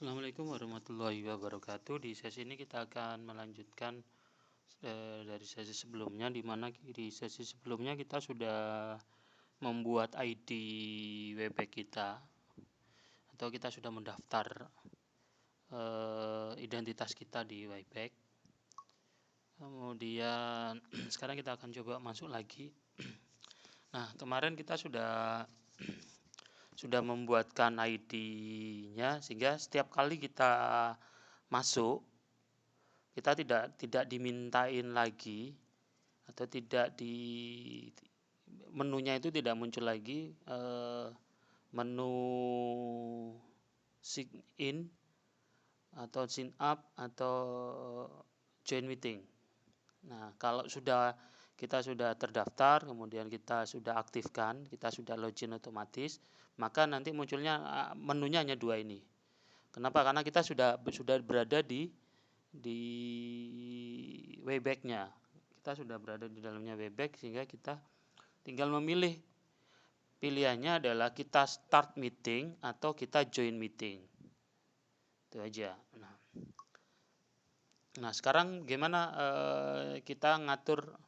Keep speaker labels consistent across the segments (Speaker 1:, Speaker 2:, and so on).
Speaker 1: Assalamualaikum warahmatullahi wabarakatuh. Di sesi ini kita akan melanjutkan dari sesi sebelumnya, di mana di sesi sebelumnya kita sudah membuat ID Webpack kita, atau kita sudah mendaftar identitas kita di Webpack. Kemudian sekarang kita akan coba masuk lagi. Nah, kemarin kita sudah membuatkan ID-nya, sehingga setiap kali kita masuk, kita tidak dimintain lagi, atau tidak di menunya itu tidak muncul lagi menu sign in atau sign up atau join meeting. Nah, kalau kita sudah terdaftar, kemudian kita sudah aktifkan, kita sudah login otomatis, maka nanti munculnya menunya hanya dua ini. Kenapa? Karena kita sudah berada di Webpack-nya. Kita sudah berada di dalamnya Webpack, sehingga kita tinggal memilih. Pilihannya adalah kita start meeting atau kita join meeting. Itu aja. Nah, sekarang gimana kita ngatur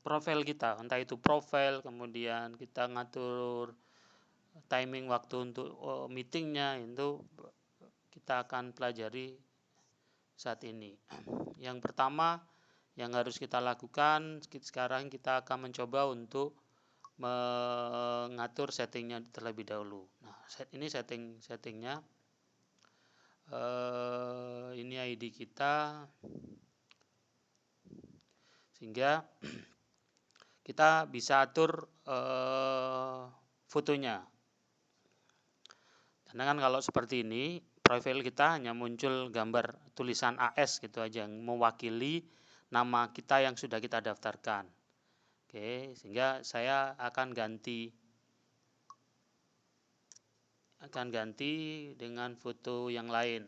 Speaker 1: profil kita, entah itu profil, kemudian kita ngatur timing waktu untuk meetingnya, itu kita akan pelajari saat ini. Yang pertama yang harus kita lakukan, sekarang kita akan mencoba untuk mengatur settingnya terlebih dahulu. Nah, ini settingnya. Ini ID kita, sehingga kita bisa atur fotonya. Karena kan kalau seperti ini, profil kita hanya muncul gambar tulisan AS gitu aja, yang mewakili nama kita yang sudah kita daftarkan. Oke, sehingga saya akan ganti dengan foto yang lain.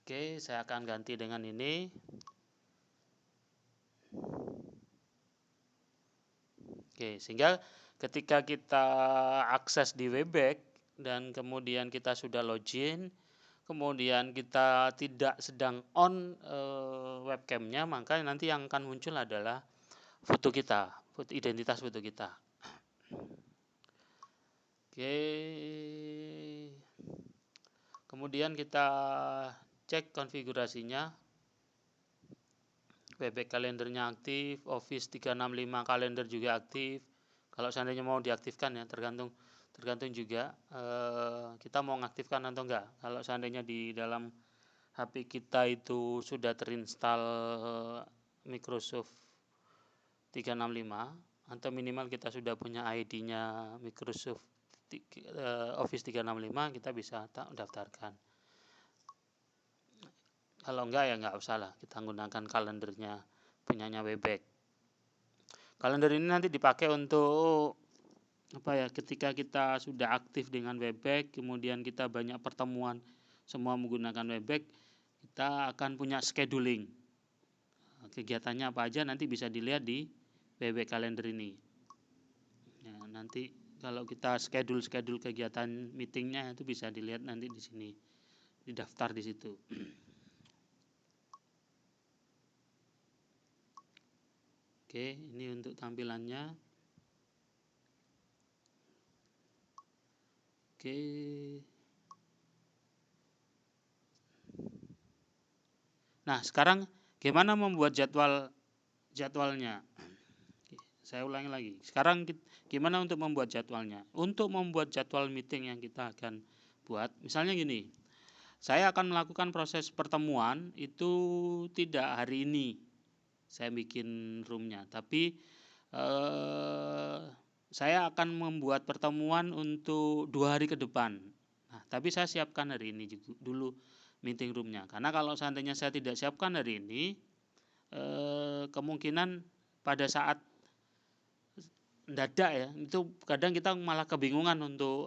Speaker 1: Oke, saya akan ganti dengan ini. Oke, sehingga ketika kita akses di Webpack dan kemudian kita sudah login, kemudian kita tidak sedang on webcamnya, maka nanti yang akan muncul adalah foto kita, identitas foto kita. Oke, kemudian kita cek konfigurasinya. Webpack kalendernya aktif, Office 365 kalender juga aktif. Kalau seandainya mau diaktifkan, ya tergantung juga kita mau mengaktifkan atau enggak. Kalau seandainya di dalam HP kita itu sudah terinstall Microsoft 365, atau minimal kita sudah punya ID-nya Microsoft Office 365, kita bisa daftarkan. Kalau enggak, ya enggak usah lah, kita menggunakan kalendernya punyanya Webpack. Kalender ini nanti dipakai untuk ketika kita sudah aktif dengan Webpack, kemudian kita banyak pertemuan semua menggunakan Webpack, kita akan punya scheduling. Kegiatannya apa aja nanti bisa dilihat di Webpack kalender ini. Ya, nanti kalau kita schedule kegiatan meetingnya itu bisa dilihat nanti di sini, didaftar di situ. Oke, ini untuk tampilannya. Oke. Nah, sekarang gimana membuat jadwalnya? Saya ulangi lagi. Sekarang gimana untuk membuat jadwalnya? Untuk membuat jadwal meeting yang kita akan buat, misalnya gini. Saya akan melakukan proses pertemuan itu tidak hari ini saya bikin roomnya, tapi saya akan membuat pertemuan untuk 2 hari ke depan. Nah, tapi saya siapkan hari ini dulu meeting roomnya, karena kalau seandainya saya tidak siapkan hari ini, kemungkinan pada saat mendadak ya, itu kadang kita malah kebingungan untuk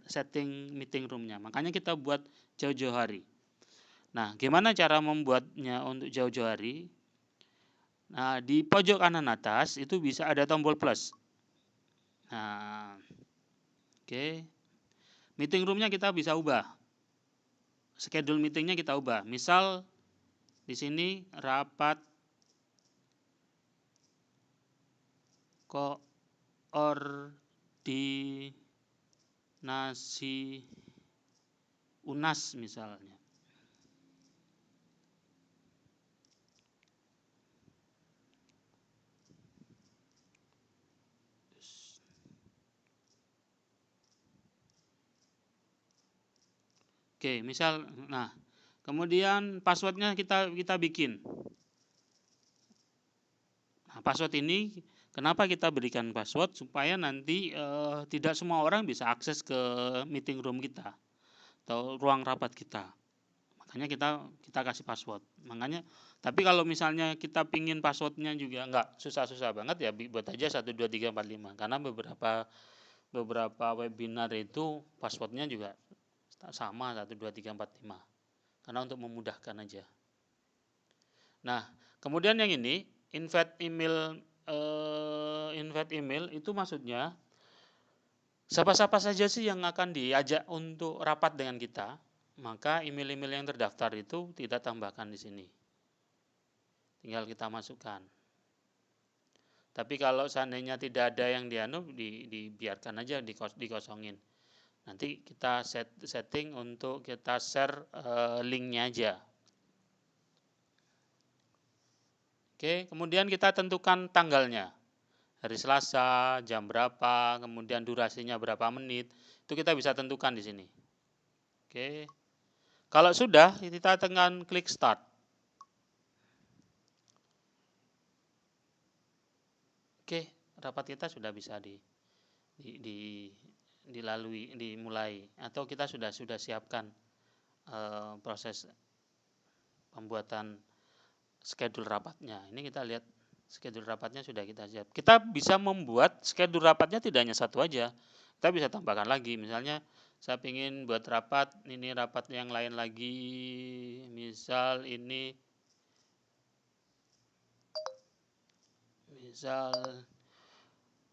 Speaker 1: setting meeting roomnya. Makanya kita buat jauh-jauh hari. Nah, gimana cara membuatnya untuk jauh-jauh hari? Nah, di pojok kanan atas itu bisa ada tombol plus. Nah, oke. Meeting roomnya kita bisa ubah. Schedule meetingnya kita ubah. Misal di sini rapat koordinasi UNAS misalnya. Oke, misal, nah, kemudian passwordnya kita bikin. Nah, password ini kenapa kita berikan password supaya nanti tidak semua orang bisa akses ke meeting room kita atau ruang rapat kita. Makanya kita kasih password. Makanya, tapi kalau misalnya kita pingin passwordnya juga nggak susah-susah banget ya, buat aja 12345 karena beberapa webinar itu passwordnya juga sama 12345 karena untuk memudahkan aja. Nah, kemudian yang ini invite email itu maksudnya siapa-siapa saja sih yang akan diajak untuk rapat dengan kita, maka email-email yang terdaftar itu kita tambahkan di sini. Tinggal kita masukkan. Tapi kalau seandainya tidak ada yang dibiarkan aja dikosongin. Nanti kita setting untuk kita share linknya aja. Oke, kemudian kita tentukan tanggalnya. Hari Selasa, jam berapa, kemudian durasinya berapa menit, itu kita bisa tentukan di sini. Oke. Kalau sudah, kita tekan klik start. Oke, rapat kita sudah bisa dimulai atau kita sudah siapkan proses pembuatan schedule rapatnya. Ini kita lihat schedule rapatnya sudah kita siap. Kita bisa membuat schedule rapatnya tidak hanya satu aja. Kita bisa tambahkan lagi. Misalnya saya ingin buat rapat, ini rapat yang lain lagi. Misal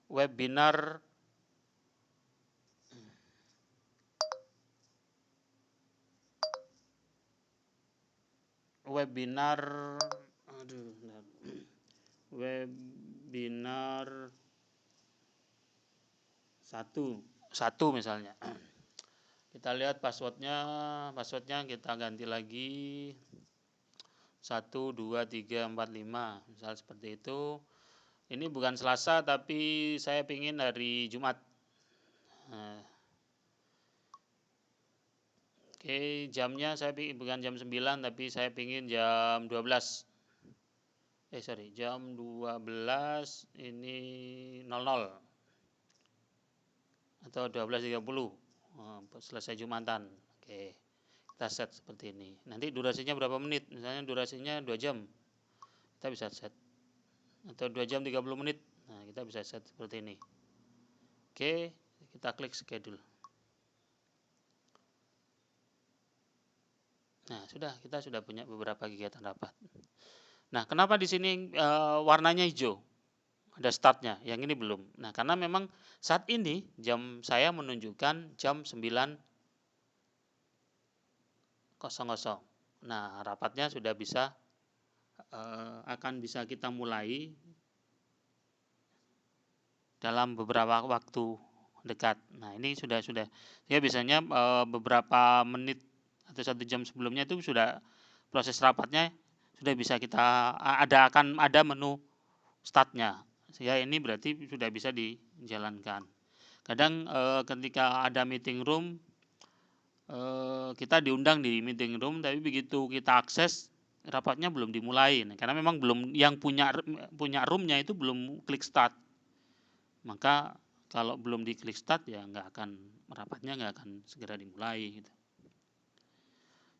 Speaker 1: webinar satu misalnya. Kita lihat passwordnya kita ganti lagi 1, 2, 3, 4, 5 misal seperti itu. Ini bukan Selasa tapi saya pingin hari Jumat. Oke, jamnya saya bukan jam 9 tapi saya pingin jam 12. Jam 12 ini 00 atau 12.30 selesai Jumatan. Oke, kita set seperti ini. Nanti durasinya berapa menit? Misalnya durasinya 2 jam. Kita bisa set. Atau 2 jam 30 menit. Nah, kita bisa set seperti ini. Oke, kita klik schedule. Nah, kita sudah punya beberapa kegiatan rapat. Nah, kenapa di sini warnanya hijau? Ada startnya, yang ini belum. Nah, karena memang saat ini jam saya menunjukkan jam 9.00. Nah, rapatnya sudah bisa akan bisa kita mulai dalam beberapa waktu dekat. Nah, ini sudah ya biasanya beberapa menit atau 1 jam sebelumnya itu sudah proses rapatnya sudah bisa kita akan ada menu startnya. Sehingga ini berarti sudah bisa dijalankan. Kadang ketika ada meeting room kita diundang di meeting room tapi begitu kita akses rapatnya belum dimulai. Nah, karena memang belum yang punya roomnya itu belum klik start. Maka kalau belum diklik start ya rapatnya nggak akan segera dimulai gitu.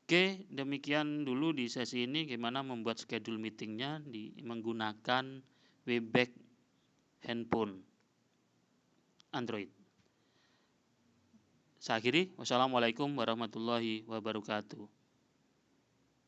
Speaker 1: Oke, demikian dulu di sesi ini gimana membuat schedule meetingnya menggunakan Webex handphone Android. Saya akhiri, wassalamualaikum warahmatullahi wabarakatuh.